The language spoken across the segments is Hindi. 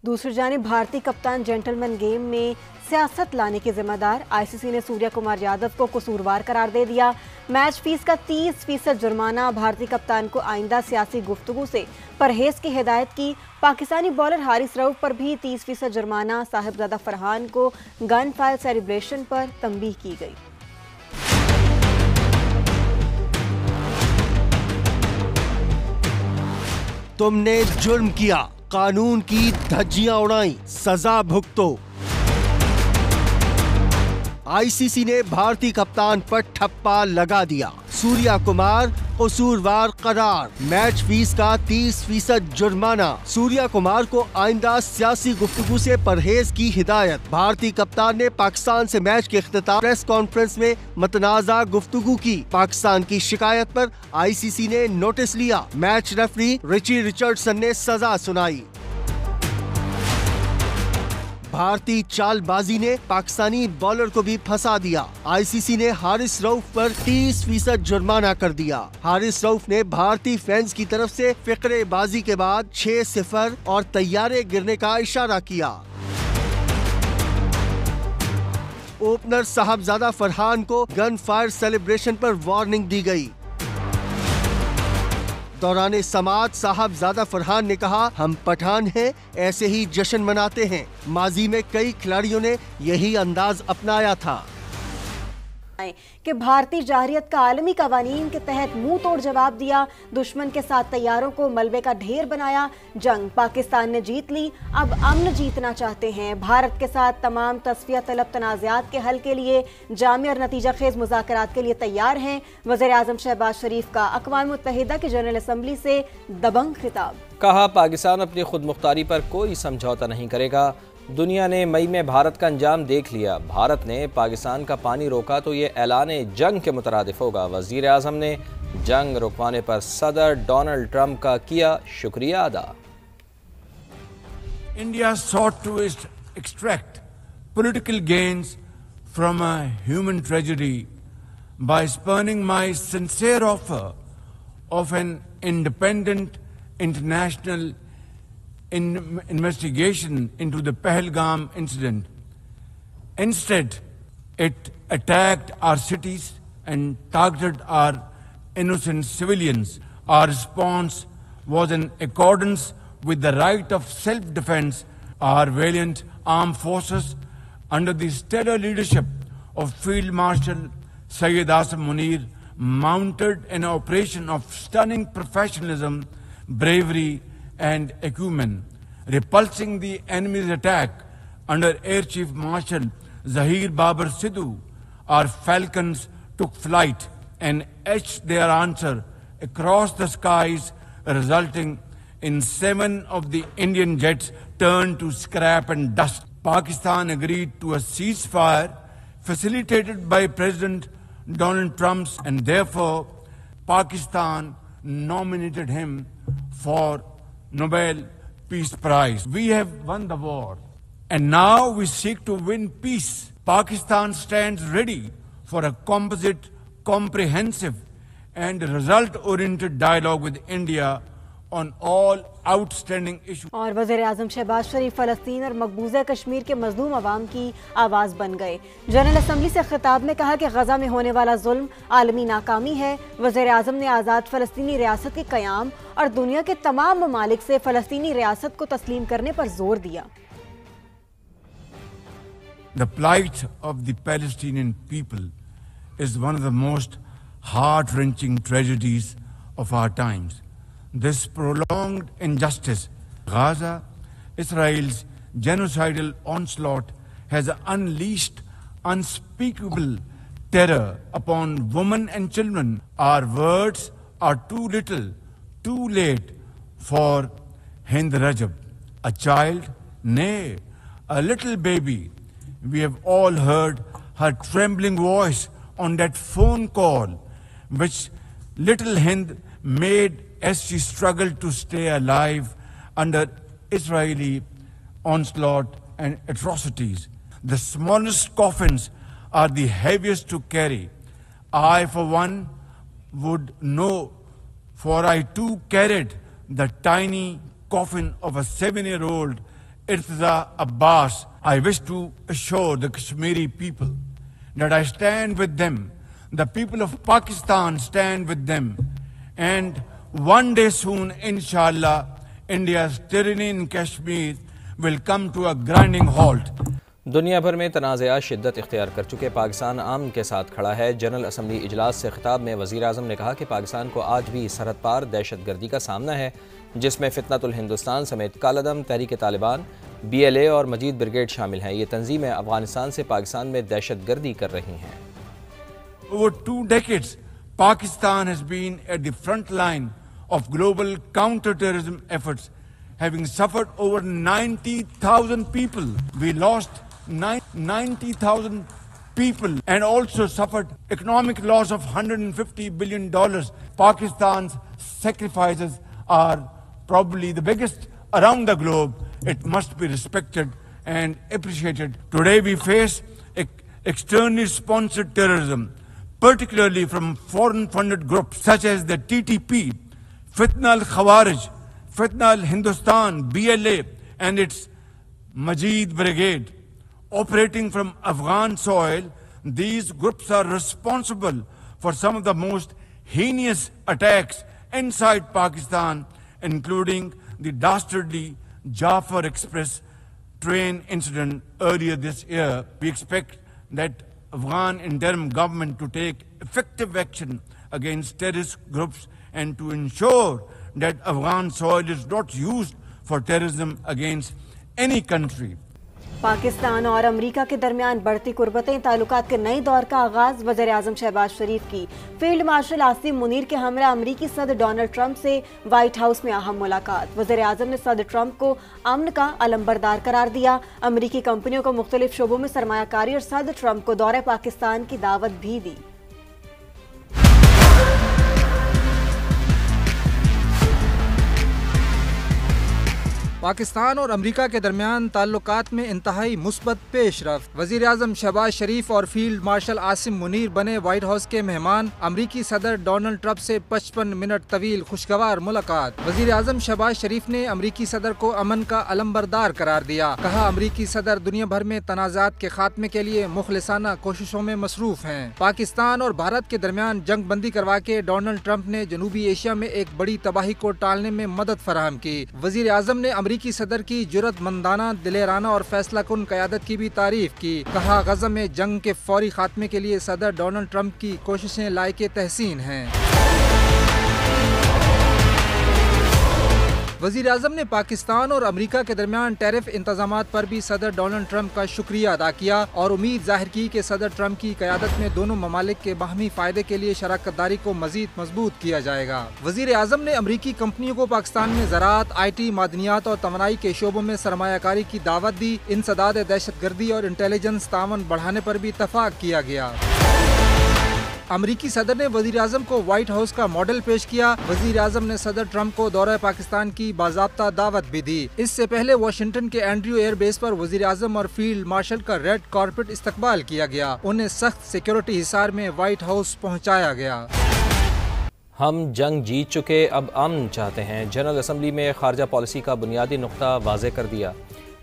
दूसरी जानिब भारतीय कप्तान जेंटलमैन गेम में सियासत लाने के जिम्मेदार आईसीसी ने सूर्या कुमार यादव को कसूरवार करार दे दिया। मैच फीस का 30% जुर्माना, भारतीय कप्तान को आइंदा सियासी गुफ्तगू से परहेज की हिदायत की। पाकिस्तानी बॉलर हारिस रऊफ पर भी 30% जुर्माना। साहिबजादा फरहान को गन फायर सेलिब्रेशन पर तंबीह की गई। तुमने जुर्म किया, कानून की धज्जियां उड़ाई, सजा भुगतो। आईसीसी ने भारतीय कप्तान पर ठप्पा लगा दिया। सूर्या कुमार कसूरवार करार, मैच फीस का 30% जुर्माना। सूर्या कुमार को आइंदा सियासी गुफ्तगू से परहेज की हिदायत। भारतीय कप्तान ने पाकिस्तान से मैच के इख्तिताम प्रेस कॉन्फ्रेंस में मतनाज़ा गुफ्तगू की। पाकिस्तान की शिकायत पर आईसीसी ने नोटिस लिया। मैच रेफरी रिची रिचर्डसन ने सजा सुनाई। भारतीय चालबाजी ने पाकिस्तानी बॉलर को भी फंसा दिया। आईसीसी ने हारिस रऊफ पर 30% जुर्माना कर दिया। हारिस रऊफ ने भारतीय फैंस की तरफ से फिक्रेबाजी के बाद 6-0 और तैयारे गिरने का इशारा किया। ओपनर साहबजादा फरहान को गन फायर सेलिब्रेशन पर वार्निंग दी गई। दौरान समात साहबजादा फरहान ने कहा, हम पठान हैं, ऐसे ही जश्न मनाते हैं। माजी में कई खिलाड़ियों ने यही अंदाज अपनाया था कि भारतीय जाहिरियत का आलमी कवानीन के तहत मुंह तोड़ जवाब दिया। दुश्मन के साथ तैयारों को मलबे का ढेर बनाया। जंग पाकिस्तान ने जीत ली, अब अमन जीतना चाहते हैं। भारत के साथ तमाम तस्फिया तलब तनाज़ात के हल के लिए जामी और नतीजा खेज मुज़ाकरात के लिए तैयार हैं। वज़ीर आज़म शहबाज शरीफ का अक़वाम मुत्तहिदा की जनरल असम्बली से दबंग खिताब। कहा, पाकिस्तान अपनी खुद मुख्तारी पर कोई समझौता नहीं करेगा। दुनिया ने मई में भारत का अंजाम देख लिया। भारत ने पाकिस्तान का पानी रोका तो ये ऐलाने जंग के मुतरादिफ होगा। वज़ीर आज़म ने जंग रुकवाने पर सदर डोनाल्ड ट्रंप का किया शुक्रिया अदा। India sought to extract political gains from a human tragedy by spurning my sincere offer of an independent international investigation into the Pahalgam incident. Instead, it attacked our cities and targeted our innocent civilians. Our response was in accordance with the right of self-defense. Our valiant armed forces, under the stellar leadership of Field Marshal Syed Asim Munir, mounted an operation of stunning professionalism, bravery, and acumen, repulsing the enemy's attack under Air Chief Marshal Zahir Babar Sidhu. Our falcons took flight and etched their answer across the skies, resulting in 7 of the Indian jets turned to scrap and dust. Pakistan agreed to a ceasefire facilitated by President Donald Trump, and therefore Pakistan nominated him for Nobel Peace Prize. We have won the war, and now we seek to win peace. Pakistan stands ready for a composite, comprehensive, and result-oriented dialogue with India on all outstanding issues. और वज़ीर आज़म शहबाज शरीफ फ़लस्तीन और मकबूजा कश्मीर के मज़लूम अवाम की आवाज़ बन गए। जनरल असम्बली से खिताब में कहा कि गज़ा में होने वाला जुल्म आलमी नाकामी है। वज़ीर आज़म ने आज़ाद फ़लस्तीनी रियासत के क़याम और दुनिया के तमाम ममालिक से फ़लस्तीनी रियासत को तस्लीम करने पर जोर दिया। The plight of the Palestinian people is one of the most heart-wrenching tragedies of our times. This prolonged injustice, Gaza, Israel's genocidal onslaught, has unleashed unspeakable terror upon women and children. Our words are too little, too late for Hind Rajab, a child, nay, a little baby. We have all heard her trembling voice on that phone call, which little Hind made as she struggled to stay alive under Israeli onslaught and atrocities. The smallest coffins are the heaviest to carry. I, for one, would know, for I too carried the tiny coffin of a 7-year-old Irtaza Abbas, I wish to assure the Kashmiri people that I stand with them. The people of Pakistan stand with them. And one day soon, inshallah, India's tyranny in Kashmir will come to a grinding halt. दुनिया भर में तनाज़ात शिद्दत इख्तियार कर चुके पाकिस्तान अमन के साथ खड़ा है। जनरल असम्बली इजलास से खिताब में वज़ीर आज़म ने कहा कि पाकिस्तान को आज भी सरहद पार दहशत गर्दी का सामना है, जिसमें फितनतुल हिंदुस्तान समेत कालादम, तहरीक तालिबान, BLA और मजीद ब्रिगेड शामिल हैं। ये तंजीमें अफगानिस्तान से पाकिस्तान में दहशत गर्दी कर रही हैं। Over 2 decades, Pakistan has been at the front line of global counter-terrorism efforts, having suffered over 90,000 people. We lost 90,000 people and also suffered economic loss of $150 billion. Pakistan's sacrifices are probably the biggest around the globe. It must be respected and appreciated. Today we face externally sponsored terrorism, particularly from foreign-funded groups such as the TTP, Fitna al-Khawarij, Fitna al-Hindustan, BLA, and its Majid Brigade. Operating from Afghan soil, these groups are responsible for some of the most heinous attacks inside Pakistan, including the dastardly Jafar Express train incident earlier this year. We expect that Afghan interim government to take effective action against terrorist groups and to ensure that Afghan soil is not used for terrorism against any country. Pakistan और अमेरिका के दरमियान बढ़ती कुर्बतें, ताल्लुकात के नए दौर का आगाज। वज़ीर आज़म शहबाज शरीफ की फील्ड मार्शल आसिम मुनीर के हमरा अमेरिकी सदर डोनाल्ड ट्रंप से व्हाइट हाउस में अहम मुलाकात। वज़ीर आज़म ने सदर ट्रंप को अमन का अलंबरदार करार दिया। अमेरिकी कंपनियों को मुख्तलिफ शोबों में सरमायाकारी और सदर ट्रंप को दौरे पाकिस्तान की दावत भी दी। पाकिस्तान और अमेरिका के दरमियान ताल्लुकात में इंतहाई मुस्बत पेशरफ्त। वज़ीर आज़म शहबाज शरीफ और फील्ड मार्शल आसिम मुनीर बने व्हाइट हाउस के मेहमान। अमेरिकी सदर डोनाल्ड ट्रंप से 55 मिनट तवील खुशगवार मुलाकात। वज़ीर आज़म शहबाज शरीफ ने अमेरिकी सदर को अमन का अलंबरदार करार दिया। कहा, अमेरिकी सदर दुनिया भर में तनाज़ात के खात्मे के लिए मुखलिसाना कोशिशों में मसरूफ हैं। पाकिस्तान और भारत के दरमियान जंग बंदी करवा के डोनाल्ड ट्रंप ने जनूबी एशिया में एक बड़ी तबाही को टालने में मदद फराहम की। वज़ीर आज़म ने अमेरिकी सदर की जुर्रतमंदाना, दिलेराना और फैसला कुन क़यादत की भी तारीफ की। कहा, गज़ा में जंग के फौरी खात्मे के लिए सदर डोनाल्ड ट्रंप की कोशिशें लायके तहसीन हैं। वज़ीर आज़म ने पाकिस्तान और अमेरिका के दरमियान टैरिफ इंतजामात पर भी सदर डोनाल्ड ट्रंप का शुक्रिया अदा किया और उम्मीद जाहिर की कि सदर ट्रंप की क़यादत में दोनों ममालिक के बाहमी फ़ायदे के लिए शराकत दारी को मज़ीद मजबूत किया जाएगा। वज़ीर आज़म ने अमेरिकी कंपनियों को पाकिस्तान में ज़राअत, IT, मादनियात और तवानाई के शोबों में सरमायाकारी की दावत दी। इंसदाद दहशत गर्दी और इंटेलिजेंस तावन बढ़ाने पर भी इत्तफाक किया गया। अमेरिकी सदर ने वज़ीर आज़म को व्हाइट हाउस का मॉडल पेश किया। वज़ीर आज़म ने सदर ट्रंप को दौरा पाकिस्तान की बाज़ाब्ता दावत भी दी। इससे पहले वाशिंगटन के एंड्रयू एयर बेस पर वज़ीर आज़म और फील्ड मार्शल का रेड कारपेट इस्तकबाल किया गया। उन्हें सख्त सिक्योरिटी हिसार में व्हाइट हाउस पहुँचाया गया। हम जंग जीत चुके, अब अमन चाहते हैं। जनरल असम्बली में खारजा पॉलिसी का बुनियादी नुक्ता वाज़े कर दिया।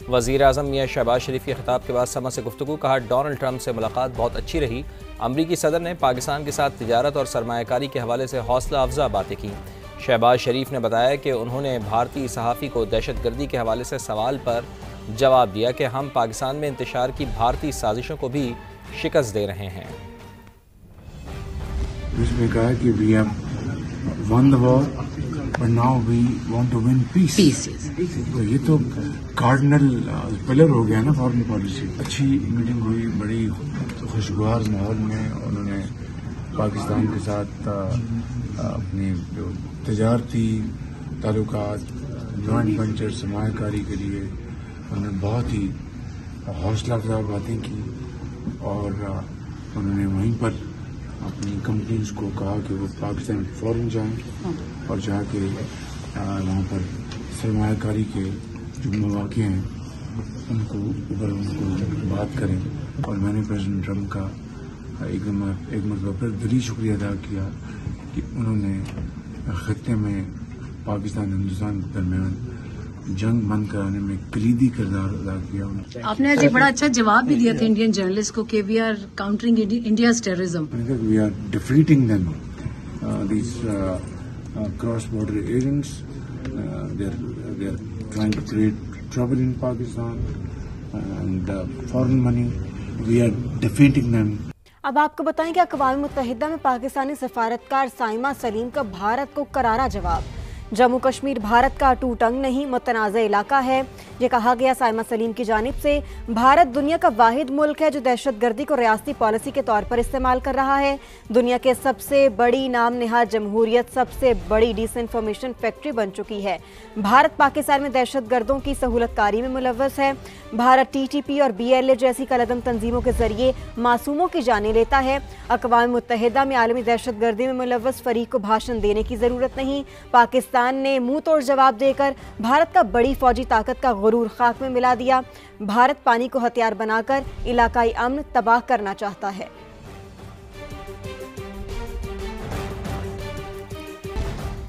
वज़ीर आज़म मियां शहबाज शरीफ के खिताब के बाद समा से गुफ्तगू। कहा, डोनाल्ड ट्रंप से मुलाकात बहुत अच्छी रही। अमरीकी सदर ने पाकिस्तान के साथ तिजारत और सरमायाकारी के हवाले से हौसला अफजा बातें की। शहबाज शरीफ ने बताया कि उन्होंने भारतीय सहाफ़ी को दहशत गर्दी के हवाले से सवाल पर जवाब दिया कि हम पाकिस्तान में इंतशार की भारतीय साजिशों को भी शिकस्त दे रहे हैं। उसमें कहा कि we have won the war, but now we want to win peace. तो ये तो कार्डिनल पिलर हो गया ना फॉरेन पॉलिसी। अच्छी मीटिंग हुई, बड़ी खुशगवार माहौल में। उन्होंने पाकिस्तान के साथ अपनी जो तजारती ताल्लुकात, जॉइंट वेंचर, सरमायाकारी के लिए उन्होंने बहुत ही हौसला अफजा बातें की और उन्होंने वहीं पर अपनी कंपनीज को कहा कि वो पाकिस्तान फ़ौरन जाएं और जाके वहाँ पर सरमायाकारी के जो मौक़े हैं उनको बात करें। और मैंने प्रेसिडेंट ट्रंप का एक मरतबा फिर दिली शुक्रिया अदा किया कि उन्होंने ख़त्ते में पाकिस्तान हिंदुस्तान के दरमियान जंग बंद कराने में कलीदी किरदार अदा किया। आपने आज एक बड़ा अच्छा जवाब भी दिया था इंडियन जर्नलिस्ट को कि we are countering India's terrorism. We are defeating them, these cross border agents, they are trying to create trouble in Pakistan and foreign money. We are defeating them. अब आपको बताएं कि अक़वाम मुत्तहिदा में पाकिस्तानी सफारतकार साइमा सलीम का भारत को करारा जवाब। जम्मू कश्मीर भारत का अटूट अंग नहीं, मुतनाज़ इलाका है, ये कहा गया साइमा सलीम की जानिब से। भारत दुनिया का वाहिद मुल्क है जो दहशतगर्दी को रियासती पॉलिसी के तौर पर इस्तेमाल कर रहा है। दुनिया के सबसे बड़ी नाम निहाद जमहूरियत सबसे बड़ी डिसइंफॉर्मेशन फैक्ट्री बन चुकी है। भारत पाकिस्तान में दहशतगर्दों की सहूलतकारी में मुलव्वस है। भारत TTP और BLA जैसी कलअदम तंजीमों के जरिए मासूमों की जानें लेता है। अक़वाम मुत्तहिदा में आलमी दहशतगर्दी में मुलव्वस फरीक को भाषण देने की ज़रूरत नहीं। पाकिस्तान ने मुंह तोड़ जवाब देकर भारत का बड़ी फौजी ताकत का गुरूर खाक में मिला दिया। भारत पानी को हथियार बनाकर इलाकाई अमन तबाह करना चाहता है।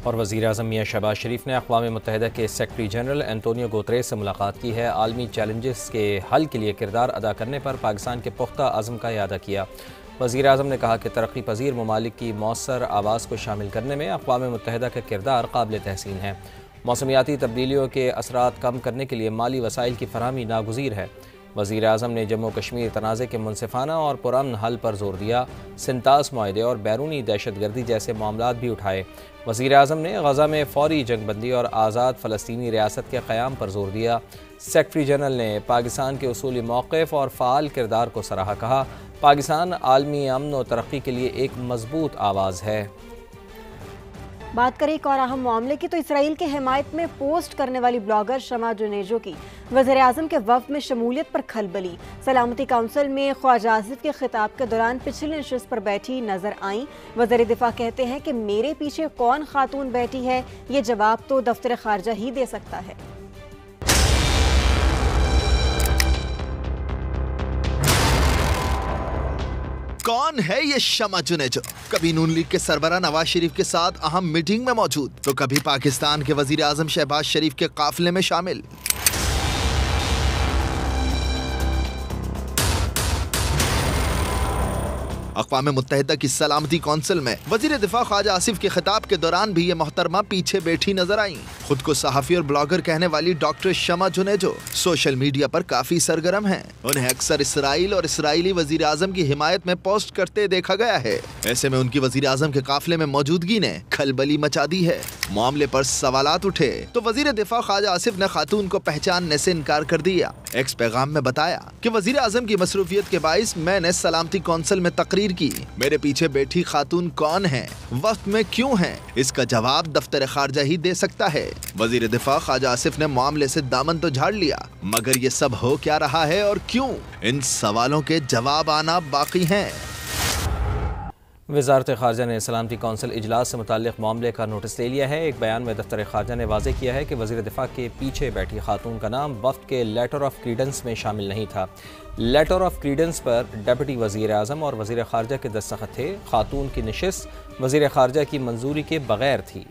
और वज़ीर-ए-आज़म मियां शहबाज शरीफ ने अक़वाम मुत्तहिदा के सेक्रेटरी जनरल एंटोनियो गुतरेस से मुलाकात की है। आलमी चैलेंजेस के हल के लिए किरदार अदा करने पर पाकिस्तान के पुख्ता अज़्म का इयादा किया। वज़ीर-ए-आज़म ने कहा कि तरक्की पज़ीर ममालिक की मौसर आवाज़ को शामिल करने में अक़वाम मुत्तहिदा का किरदार काबिल तहसीन है। मौसमियाती तब्दीलियों के असरात कम करने के लिए माली वसाइल की फराहमी नागुज़ीर है। वज़ीर-ए-आज़म ने जम्मू कश्मीर तनाज़े के मुनसिफाना और पुरअमन हल पर जोर दिया। सिंतास मुआहदे और बैरूनी दहशतगर्दी जैसे मामलात भी उठाए। वज़ीर-ए-आज़म ने गज़ा में फ़ौरी जंगबंदी और आज़ाद फ़लस्तीनी रियासत के क़याम पर जोर दिया। सेक्रेटरी जनरल ने पाकिस्तान के उसूली मौक़िफ़ और फ़ाल किरदार को सराहा। कहा, पाकिस्तान आलमी अमन और तरक्की के लिए एक मजबूत आवाज़ है। बात करें एक और अहम मामले की तो इसराइल के हिमायत में पोस्ट करने वाली ब्लॉगर शमा जुनेजो की वज़ीर-ए-आज़म के वफ़द में शमूलियत पर खलबली। सलामती काउंसिल में ख्वाजा आसिफ के खिताब के दौरान पिछली नशिस्त पर बैठी नजर आईं। वज़ीर दिफा कहते हैं कि मेरे पीछे कौन खातून बैठी है, ये जवाब तो दफ्तर खारजा ही दे सकता है। कौन है ये शमा जुनेजो? कभी नून लीग के सरबराह नवाज शरीफ के साथ अहम मीटिंग में मौजूद, तो कभी पाकिस्तान के वजीर आजम शहबाज शरीफ के काफिले में शामिल। अक़वाम मुत्तहिदा की सलामती कौंसिल में वजीर दिफा ख्वाजा आसिफ के खिताब के दौरान भी ये मोहतरमा पीछे बैठी नजर आई। खुद को सहाफ़ी और ब्लॉगर कहने वाली डॉक्टर शमा जुनेजो सोशल मीडिया पर काफी सरगर्म हैं। उन्हें अक्सर इसराइल और इसराइली वजीर आजम की हिमायत में पोस्ट करते देखा गया है। ऐसे में उनकी वजीर आजम के काफिले में मौजूदगी ने खलबली मचा दी है। मामले पर सवालात उठे तो वजीर दिफा ख्वाजा आसिफ ने खातून को पहचानने से इनकार कर दिया। एक्स पैगाम में बताया कि वजीर आजम की मसरूफियत के बाइस मैंने सलामती कौंसिल में तकरीर की। मेरे पीछे बैठी खातून कौन है, वक्त में क्यों है, इसका जवाब दफ्तर खारजा ही दे सकता है। वजीर दिफा ख्वाजा आसिफ ने मामले से दामन तो झाड़ लिया, मगर ये सब हो क्या रहा है और क्यों, इन सवालों के जवाब आना बाकी हैं। वज़ारत ख़ारजा ने सलामती कौंसिल इजलास से मुताल्लिक़ मामले का नोटिस ले लिया है। एक बयान में दफ्तर ख़ारजा ने वाज़ेह किया है कि वज़ीर दिफा के पीछे बैठी खातून का नाम वफ़द के लेटर ऑफ क्रीडेंस में शामिल नहीं था। लेटर ऑफ क्रीडेंस पर डिप्टी वज़ीर आज़म और वज़ीर ख़ारजा के दस्तखत थे। खातून की नशिस्त वज़ीर ख़ारजा की मंजूरी के बगैर थी।